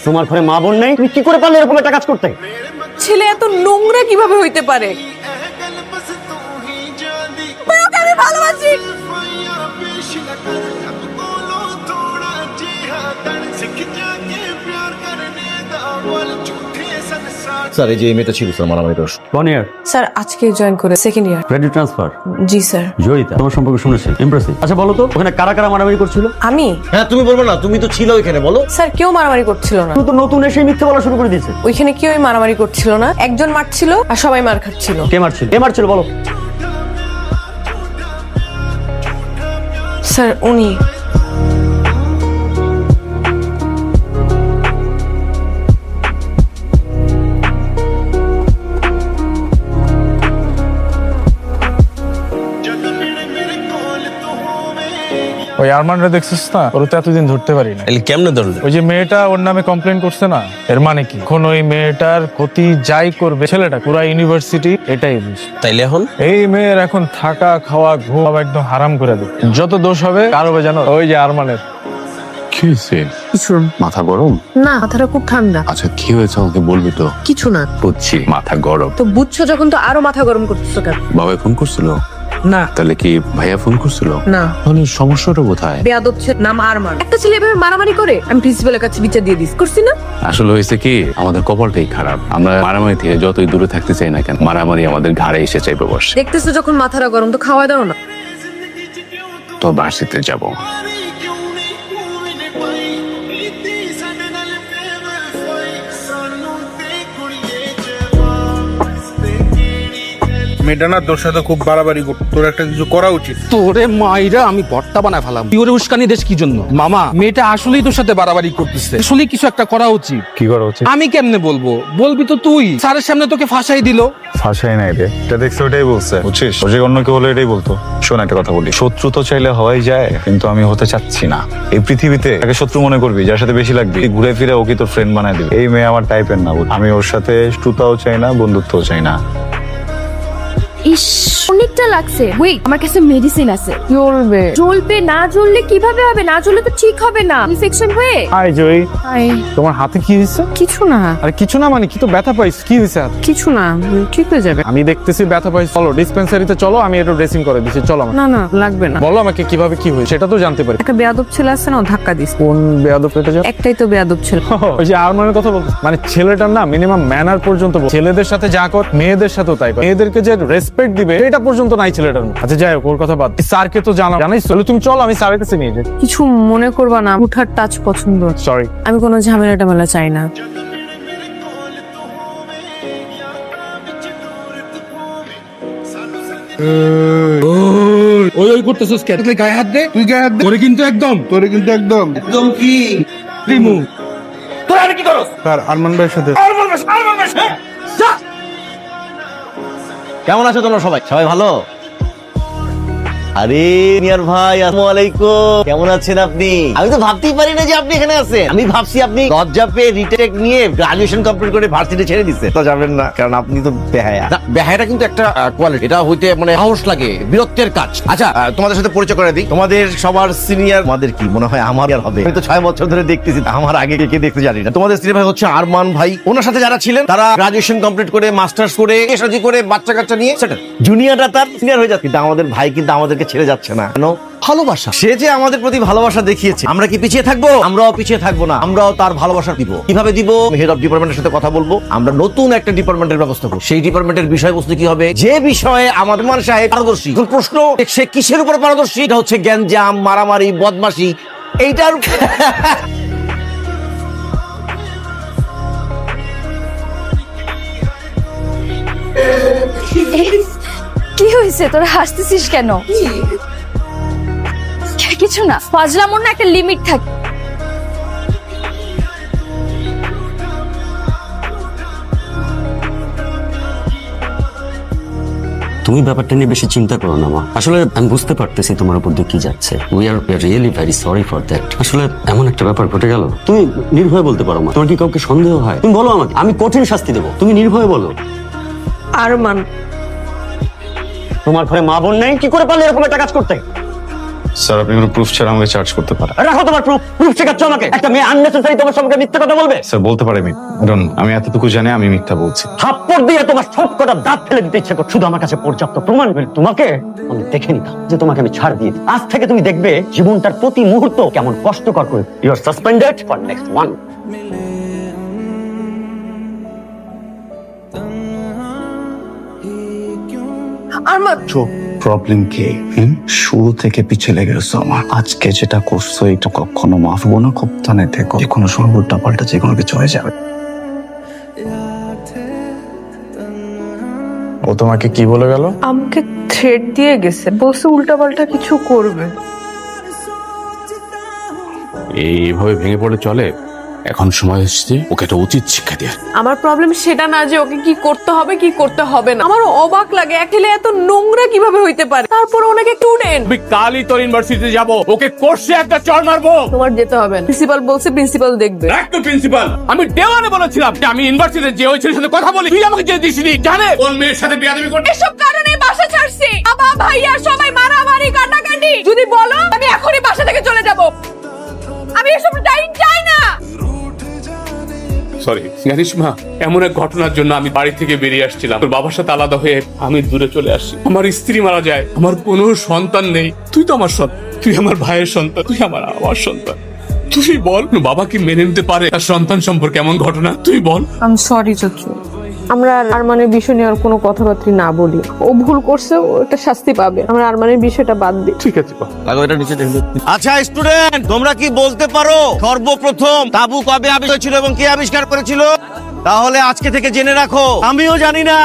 তোমার ঘরে মা বোন নেই, তুমি কি করে পারলে এরকম একটা কাজ করতে? ছেলে এত নোংরা কিভাবে হইতে পারে? আমি ভালোবাসি। স্যার এই যে মেয়েটা ছিল স্যার মারামারি দোষ। 1 year স্যার আজকে জয়েন করে সেকেন্ড ইয়ার। Credit transfer. জি স্যার। জয়িতা তোমার সম্পর্কে শুনেছি, ইমপ্রেসিভ। আচ্ছা বলো তো ওখানে কারা কারা মারামারি করছিল? আমি? হ্যাঁ তুমি বলবো না, তুমি তো ছিল ওইখানে, বলো। স্যার কেউ মারামারি করছিল না। তুমি তো নতুন এসে মিথ্যে বলা শুরু করে দিয়েছে। ওইখানে কেউই মারামারি করছিল না, একজন মারছিল আর সবাই মার খাচ্ছিল। কে মারছিল? কে মারছিল বলো। স্যার উনি। ওই আরমানরা দেখছিস না, ওর তো এতদিন ধরতে পারি না। এলি কেমনে ধরলে? ওই যে মেয়েটা ওর নামে কমপ্লেন করছে না, এর মানে কি? এখন ওই মেয়েটার ক্ষতি যাই করবে ছেলেটা, পুরা ইউনিভার্সিটি এটাই বুঝ। তাইলে এখন এই মেয়ের এখন থাকা খাওয়া ঘুম সব একদম হারাম করে দেবে। যত দোষ হবে কার হবে জানো? ওই যে আরমানের। কি হয়েছে? কিছু মাথা গরম? না, মাথাটা খুব ঠান্ডা। আচ্ছা কি হয়েছে আমাকে বলবি তো? কিছু না। বুঝছি মাথা গরম। তো বুঝছো যখন, তো আরো মাথা গরম করতেছো কেন? বাবা ফোন করছিল? না তাহলে কি ভাইয়া ফোন করছিল? না। তাহলে সমস্যাটা কোথায়? বেয়াদব ছেলে, নাম আরমান। একটা ছেলে এভাবে মারামারি করে, আমি প্রিন্সিপালের কাছে বিচার দিয়ে দিস করছি না। আসলে হয়েছে কি, আমাদের কপালটাই খারাপ। আমরা মারামারি থেকে যতই দূরে থাকতে চাই না কেন, মারামারি আমাদের ঘাড়ে এসে চাইবে বসে। দেখতেছো যখন মাথাটা গরম, তো খাওয়া দাও না। তো বার্ষিকতে যাব। মেয়েটা না তোর সাথে খুব বাড়াবাড়ি করতো, তোর একটা কিছু করা উচিত। তোরে মাইরা আমি ভর্তা বানায় ফেলাম। তুই ওরে উস্কানি দেশ কি জন্য? মামা মেয়েটা আসলেই তোর সাথে বাড়াবাড়ি করতেছে, আসলে কিছু একটা করা উচিত। কি করা উচিত? আমি কেমনে বলবো? বলবি তো তুই। স্যারের সামনে তোকে ফাঁসাই দিল। ফাঁসাই নাই রে, এটা দেখছো ওটাই বলছে, বুঝছিস? ও যে অন্য কেউ হলে এটাই বলতো। শোন একটা কথা বলি, শত্রু তো চাইলে হওয়াই যায়, কিন্তু আমি হতে চাচ্ছি না। এই পৃথিবীতে তাকে শত্রু মনে করবি, যার সাথে বেশি লাগবে ঘুরে ফিরে ওকে তোর ফ্রেন্ড বানায় দিবি। এই মেয়ে আমার টাইপের না, আমি ওর সাথে শত্রুতাও চাই না, বন্ধুত্বও চাই না। ইস অনেকটা লাগছে। ওয়েট, আমার কাছে মেডিসিন আছে। জ্বলবে। জ্বলবে না? জ্বললে কিভাবে হবে? না জ্বললে তো ঠিক হবে না, ইনফেকশন হয়ে। হাই জয়ী, হাই। তোমার হাতে কি হয়েছে? কিছু না। আরে কিছু না মানে কি? তো ব্যথা পাইছ, কি হয়েছে হাতে? কিছু না, ঠিক হয়ে যাবে। আমি দেখতেছি ব্যথা পাইছ। চলো ডিসপেন্সারিতে চলো, আমি একটু ড্রেসিং করে দিচ্ছি। চলো না না, লাগবে না। বলো আমাকে কিভাবে কি হয়েছে, সেটা তো জানতে পারি। একটা বেয়াদব ছেলে আছে না, ও ধাক্কা দিস। কোন বেয়াদব এটা জানো? একটাই তো বেয়াদব ছেলে। ওই যে আরমানের কথা বলতে, মানে ছেলেটার না মিনিমাম ম্যানার পর্যন্ত ছেলেদের সাথে যা কর মেয়েদের সাথেও তাই কর। মেয়েদেরকে যে রেসপেক্ট দিবে এটা পর্যন্ত নাই ছেলেটার মধ্যে। আচ্ছা যাই হোক, ওর কথা বাদ। স্যারকে তো জানাই, চলো তুমি চলো, আমি স্যারের কাছে নিয়ে যাই। কিছু মনে করবা না, উঠার টাচ পছন্দ। সরি। আমি কোনো ঝামেলা টামেলা চাই না। ওই ওই করতেছিস কেন? তুই গায়ে হাত দে। তুই গায়ে হাত দে। তোরে কিন্তু একদম তোরে কিন্তু একদম কি রিমু। তোরা কি করস? স্যার আরমান ভাইয়ের সাথে। কেমন আছো তোমরা সবাই? সবাই ভালো? আরে নিয়ার ভাই, আসসালামু আলাইকুম। কেমন আছেন আপনি? আমি তো ভাবতেই পারি না যে আপনি এখানে আছেন। আমি ভাবছি আপনি লজ্জা পেয়ে রিটেক নিয়ে গ্রাজুয়েশন কমপ্লিট করে ভার্সিটি ছেড়ে দিচ্ছে। তো যাবেন না, কারণ আপনি তো বেহায়া। বেহায়াটা কিন্তু একটা কোয়ালিটি, এটা হইতে মানে সাহস লাগে, বীরত্বের কাজ। আচ্ছা তোমাদের সাথে পরিচয় করে দিই। তোমাদের সবার সিনিয়র, আমাদের কি মনে হয় আমার আর হবে। আমি তো 6 বছর ধরে দেখতেছি, আমার আগে কে দেখতে জানি না। তোমাদের সিনিয়র ভাই হচ্ছে আরমান ভাই। ওনার সাথে যারা ছিলেন তারা গ্রাজুয়েশন কমপ্লিট করে মাস্টার্স করে এসআজি করে বাচ্চা কাচ্চা নিয়ে সেটেল। জুনিয়ররা তার সিনিয়র হয়ে যাচ্ছে, কিন্তু আমাদের ভাই কিন্তু আমাদেরকে ছেড়ে যাচ্ছে না। কেন? ভালোবাসা। সে যে আমাদের প্রতি ভালোবাসা দেখিয়েছে, আমরা কি পিছিয়ে থাকবো? আমরাও পিছিয়ে থাকবো না, আমরাও তার ভালোবাসা দিব। কিভাবে দিব? হেড অফ ডিপার্টমেন্টের সাথে কথা বলবো, আমরা নতুন একটা ডিপার্টমেন্টের ব্যবস্থা করবো। সেই ডিপার্টমেন্টের বিষয়বস্তু কি হবে? যে বিষয়ে আমাদের মান সাহেব পারদর্শী। এখন প্রশ্ন, সে কিসের উপর পারদর্শী? এটা হচ্ছে গ্যাঞ্জাম, মারামারি, বদমাশি, এইটার। কি হয়েছে? তোরা হাসতেছিস কেন? কিছু না, ফাজলামোর না একটা লিমিট থাকে। তুমি ব্যাপারটা নিয়ে বেশি চিন্তা করো না মা। আসলে আমি বুঝতে পারতেছি তোমার উপর দিয়ে কি যাচ্ছে। We are really very sorry for that. আসলে এমন একটা ব্যাপার ঘটে গেল। তুমি নির্ভয়ে বলতে পারো মা, তোমার কি কাউকে সন্দেহ হয়? তুমি বলো আমাকে, আমি কঠিন শাস্তি দেবো। তুমি নির্ভয়ে বলো। আরমান, তোমার ঘরে মা বোন নেই, কি করে পারলে এরকম একটা কাজ করতে? স্যার আপনি কোনো প্রুফ ছাড়া আমাকে চার্জ করতে পারেন। রাখো তোমার প্রুফ শেখাচ্ছ আমাকে। একটা মেয়ে আননেসেসারি তোমার সম্পর্কে মিথ্যা কথা বলবে? স্যার বলতে পারে আমি এতটুকু জানি আমি মিথ্যা বলছি। থাপ্পড় দিয়ে তোমার সব কটা দাঁত ফেলে দিতে ইচ্ছে করছে। শুধু আমার কাছে পর্যাপ্ত প্রমাণ পেলে তোমাকে আমি দেখে নিতাম যে তোমাকে আমি ছাড় দিয়ে দিই। আজ থেকে তুমি দেখবে জীবনটার প্রতি মুহূর্ত কেমন কষ্টকর করে। You are suspended for next 1 আরমান প্রবলেম কি? শুরু থেকে পিছিয়ে লেগে গেছো আমার। আজকে যেটা করছো এটা কখনো মাফ হবো না। খুব টানে থেকো, যে কোনো সময় উল্টা পাল্টা যে কোনো কিছু হয়ে যাবে। ও তোমাকে কি বলে গেল? আমাকে থ্রেট দিয়ে গেছে, বলছে উল্টাপাল্টা কিছু করবে। এইভাবে ভেঙে পড়ে চলে? এখন সময় এসেছে ওকে একটা উচিত শিক্ষা দেওয়ার। আমার প্রবলেম সেটা না যে ওকে কি করতে হবে কি করতে হবে না। আমার অবাক লাগে এক ছেলে এত নোংরা কিভাবে হইতে পারে, তারপর ওনাকে স্টুডেন্ট। আমি কালই তোর ইউনিভার্সিটিতে যাব, ওকে কোর্সে একটা চড় মারবো। তোমার যেতে হবে না, প্রিন্সিপাল বলছে প্রিন্সিপাল দেখবে। একটু প্রিন্সিপাল, আমি দেওয়ানে বলেছিলাম যে আমি ইউনিভার্সিটিতে যে ওই ছেলের সাথে কথা বলি, তুই আমাকে যে দিসনি জানে কোন মেয়ের সাথে বিয়াদবি করতে। এসব কারণে বাসা ছাড়ছি। বাবা ভাইয়া সবাই মারামারি কাটাকাটি। যদি বলো আমি এখনই বাসা থেকে চলে যাব। আমি এসব চাই না। সরি জানিস মা, এমন এক ঘটনার জন্য আমি বাড়ি থেকে বেরিয়ে আসছিলাম। তোর বাবার সাথে আলাদা হয়ে আমি দূরে চলে আসি। আমার স্ত্রী মারা যায়, আমার কোনো সন্তান নেই। তুই তো আমার সন্তান, তুই আমার ভাইয়ের সন্তান, তুই আমার সন্তান। তুই বল, বাবা কি মেনে নিতে পারে তার সন্তান সম্পর্কে এমন ঘটনা? তুই বল। আমি সরি চাচু, আমরা আরমানের বিষয় নিয়ে আর কোনো কথাবার্তা না বলি। ও ভুল করছে, ও একটা শাস্তি পাবে। আমরা আরমানের বিষয়টা বাদ দিই। ঠিক আছে বাবা। লাগো এটা নিচে দেখো। আচ্ছা স্টুডেন্ট, তোমরা কি বলতে পারো সর্বপ্রথম তাবু কবে আবিষ্কার হয়েছিল এবং কে আবিষ্কার করেছিল? তাহলে আজকে থেকে জেনে রাখো, আমিও জানি না।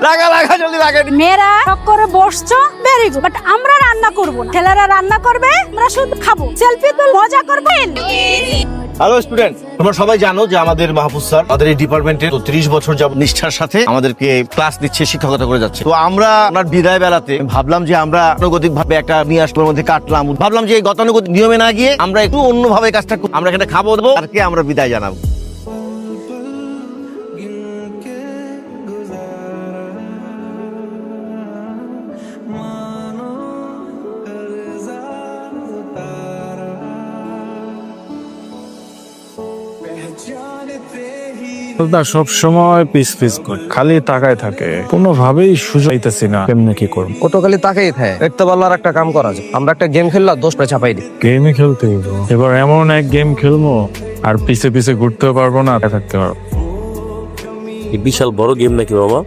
লাগা জলদি লাগা। মেয়েরা শখ করে বসছো, ভেরি গুড, বাট আমরা রান্না করব না। ছেলেরা রান্না করবে, আমরা শুধু খাবো, সেলফি তুল, মজা করবেন। হ্যালো স্টুডেন্ট, তোমরা সবাই জানো যে আমাদের মাহফুজ স্যার আমাদের এই ডিপার্টমেন্টে 30 বছর যাবত নিষ্ঠার সাথে আমাদেরকে ক্লাস দিচ্ছে, শিক্ষকতা করে যাচ্ছে। তো আমরা আপনার বিদায় বেলাতে ভাবলাম যে আমরা গতানুগতিক ভাবে একটা নিয়ে আসবার মধ্যে কাটলাম। ভাবলাম যে এই গতানুগতিক নিয়মে না গিয়ে আমরা একটু অন্যভাবে কাজটা করব। আমরা এখানে খাবো দেবো, আর কে আমরা বিদায় জানাবো। সব সময় পিস করে খালি তাকায় থাকে, কোনোভাবেই সুযোগ পাইতেছি না কেমনে কি করব। ও তো খালি তাকাই থাকে। দেখতে পারলো আর একটা কাম করা যায়, আমরা একটা গেম খেললাম, 10 পরে চাপাই দিই। গেমই খেলতে হইব। এবার এমন এক গেম খেলবো আর পিছে পিছে ঘুরতেও পারবো না, থাকতে পারবো। বিশাল বড় গেম নাকি বাবা?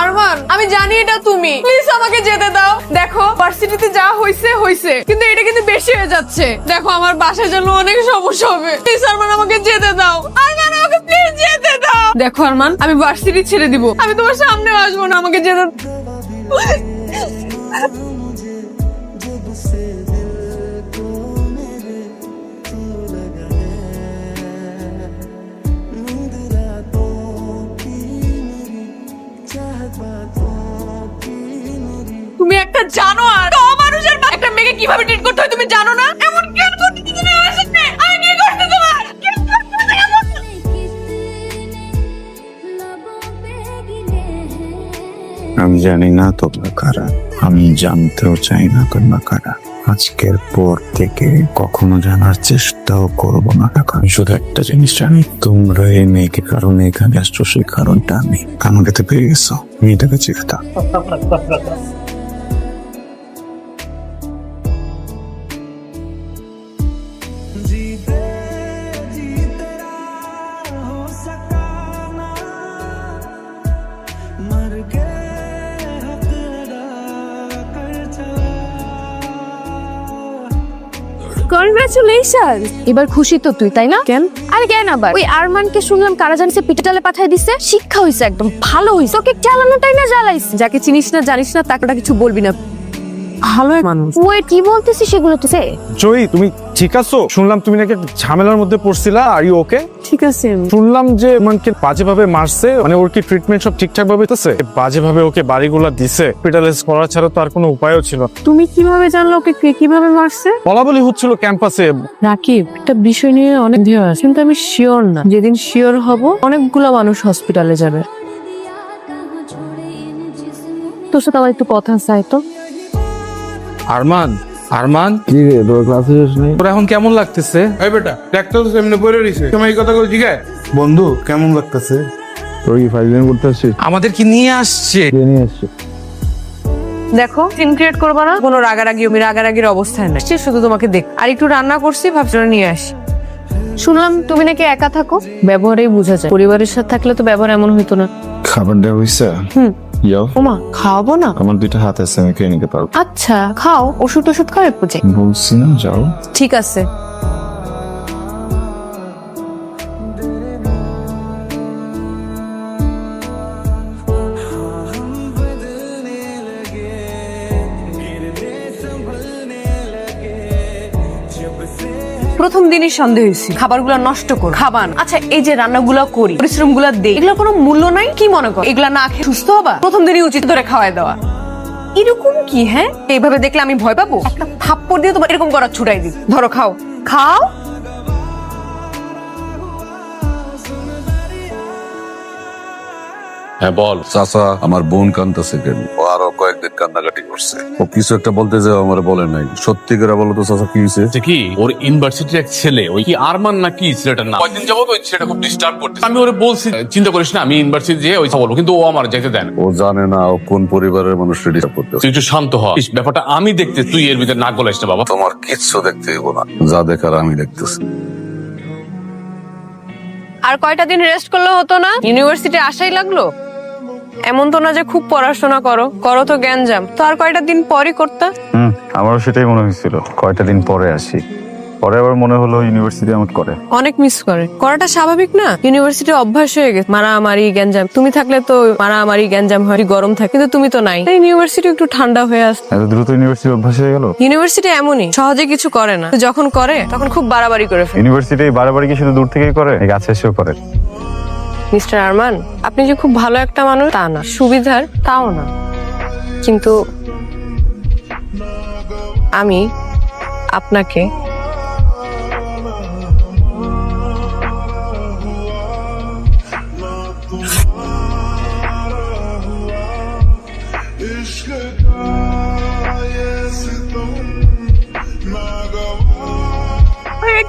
আরমান, আমি জানি এটা তুমি, প্লিজ আমাকে যেতে দাও। দেখো ভার্সিটিতে যা হইছে, কিন্তু এটা কিন্তু বেশি হয়ে যাচ্ছে। দেখো আমার বাসায় যেন অনেক সমস্যা হবে। প্লিজ আরমান আমাকে যেতে দাও। আরমান আমাকে প্লিজ যেতে দাও। দেখো আরমান, আমি ভার্সিটি ছেড়ে দিব, আমি তোমার সামনে আসবো না, আমাকে যেতে তুমি একটা জানোয়ার। তো মানুষের একটা মেয়েকে কিভাবে ট্রিট করতে হয় তুমি জানো না? এমন কেন করতে তুমি আমার সাথে? আমি কি করতে তোমার? আমি জানি না তোমরা কারা, আমি জানতেও চাই না তোমরা কারা। আজকের পর থেকে কখনো জানার চেষ্টাও করবো না। আমি শুধু একটা জিনিস জানি, তোমরা এই মেয়েকে কারণে এখানে আসছো, সেই কারণটা আমি আমাকে তো পেয়ে গেছো। মেয়েটাকে চিন্তা কনগ্রাচুলেশন। এবার খুশি তো তুই, তাই না? কেন? আরে কেন আবার? ওই আরমানকে শুনলাম কারা জানিসে পিটালে পাঠায় দিছে। শিক্ষা হইছে, একদম ভালো হইছে। তোকে চালানোটাই না জ্বালাইছে। যাকে চিনিস না জানিস না তাকে কিছু বলবি না। ভালো মানুষ। ওই কি বলতেছিস সেগুলো তো সে। জয়ী, তুমি ঠিক আছো? শুনলাম তুমি নাকি একটা ঝামেলার মধ্যে পড়ছিলা। Are you okay? ঠিক আছে শুনলাম যে মানকে বাজেভাবে মারছে, মানে ওর কি ট্রিটমেন্ট সব ঠিকঠাক ভাবে হইতেছে? বাজেভাবে ওকে বাড়িগুলা দিছে, হসপিটালাইজ করা ছাড়া তো আর কোনো উপায়ও ছিল না। তুমি কিভাবে জানলো ওকে কে কিভাবে মারছে? বলা বলি হচ্ছিল ক্যাম্পাসে। রাকিব, একটা বিষয় নিয়ে অনেক সন্দেহ আছে, কিন্তু আমি শিওর না। যেদিন শিওর হব অনেকগুলা মানুষ হসপিটালে যাবে। তোর সাথে আমার একটু কথা চাই তো। আরমান, আরমান কি রে, তোর ক্লাসে শেষ নেই? তোর এখন কেমন লাগতেছে? এই বেটা দেখতো তো এমনি পড়ে রইছে, তুমি এই কথা কই জিগায়? বন্ধু কেমন লাগতেছে? তোর কি ফাইলিং করতে আসছিস? আমাদের কি নিয়ে আসছে? নিয়ে আসছি। দেখো, সিন ক্রিয়েট করবা না, কোনো রাগারাগি আমি রাগারাগির অবস্থায় নাই। সে শুধু তোমাকে দেখ। আর একটু রান্না করছি, ভাবছিলাম নিয়ে আসি। শুনলাম তুমি নাকি একা থাকো, ব্যবহারেই বোঝা যায়। পরিবারের সাথে থাকলে তো ব্যবহার এমন হইতো না। খাবার দেওয়া হয়েছে? যাও। ওমা, খাওয়াবো না? আমার 2টা হাত আছে, আমি খেয়ে নিতে পারবো। আচ্ছা খাও, ওষুধ ওষুধ খাও একটু যাই। বলছি না যাও। ঠিক আছে। প্রথম দিনই সন্দেহ হয়েছি খাবারগুলো নষ্ট করো, খাবান। আচ্ছা এই যে রান্নাগুলো করি, পরিশ্রমগুলো দেই, এগুলোর কোনো মূল্য নাই? কি মনে করো এগুলা না খেয়ে সুস্থ হবা? প্রথম দিনই উচিত ধরে খাওয়াই দেওয়া। এরকম কি? হ্যাঁ, এইভাবে দেখলে আমি ভয় পাবো? একটা থাপ্পড় দিয়ে তোমার এরকম করা ছুটাই দিই। ধরো খাও, খাও। হ্যাঁ বল। চাচা, আমার বোন কান্দতেছে কেন? ও আরো কয়েকদিন কান্নাকাটি করছে। ও কিছু একটা বলতে যাও আমার বলে নাই। সত্যি করে বলো তো চাচা, কি হয়েছে? কি ওর ইউনিভার্সিটির এক ছেলে, ওই কি আরমান নাকি ছেলেটার নাম, কয়েকদিন যাবত ওই ছেলেটা খুব ডিস্টার্ব করতেছে। আমি ওরে বলছি চিন্তা করিস না, আমি ইউনিভার্সিটি যেয়ে ওই বলবো, কিন্তু ও আমার যেতে দেন। ও জানে না ও কোন পরিবারের মানুষকে ডিস্টার্ব করতেছে। তুই একটু শান্ত হ, ইস, ব্যাপারটা আমি দেখতে, তুই এর ভিতরে নাক গলাইস না বাবা। তোমার কিচ্ছু দেখতে হইব না, যা দেখার আমি দেখতেছি। আর কয়টা দিন রেস্ট করলে হতো না? ইউনিভার্সিটি আসাই লাগলো। এমন তো না যে খুব পড়াশোনা করো, করো তো জ্ঞানজাম। তো আর কয়টা দিন পরই করতে। আমারও সেটাই মনে হয়েছিল, কয়টা দিন পরে আসি। পরে আবার মনে হলো ইউনিভার্সিটি আমার করে। অনেক মিস করে, করাটা স্বাভাবিক না? ইউনিভার্সিটি অভ্যাস হয়ে গেছে মারামারি গ্যাঞ্জাম। তুমি থাকলে তো মারামারি গ্যাঞ্জাম হয়, গরম থাকে, কিন্তু তুমি তো নাই। ইউনিভার্সিটি একটু ঠান্ডা হয়ে আসে। এত দ্রুত ইউনিভার্সিটি অভ্যাস হয়ে গেল? ইউনিভার্সিটি এমনই, সহজে কিছু করে না, যখন করে তখন খুব বাড়াবাড়ি করে ফেলে। ইউনিভার্সিটি বাড়াবাড়ি কি শুধু দূর থেকেই করে, কাছে এসেও করে? মিস্টার আরমান, আপনি যে খুব ভালো একটা মানুষ তা না, সুবিধার তাও না, কিন্তু আমি আপনাকে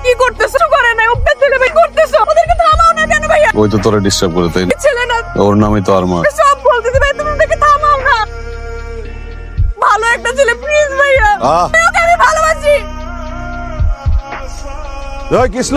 কি করতেছো? করে না, ওটা ছেলে ভাই করতেছো, ওদেরকে থামাও না কেন ভাইয়া? ওই তো তোরা ডিস্টার্ব করে, তাই না? ছেলে না, ওর নামই তো আরমান। সব বলতেছে ভাই, তুমি ওদেরকে থামাও না। ভালো একটা ছেলে, প্লিজ ভাইয়া, ওকে আমি ভালোবাসি। কৃষ্ণ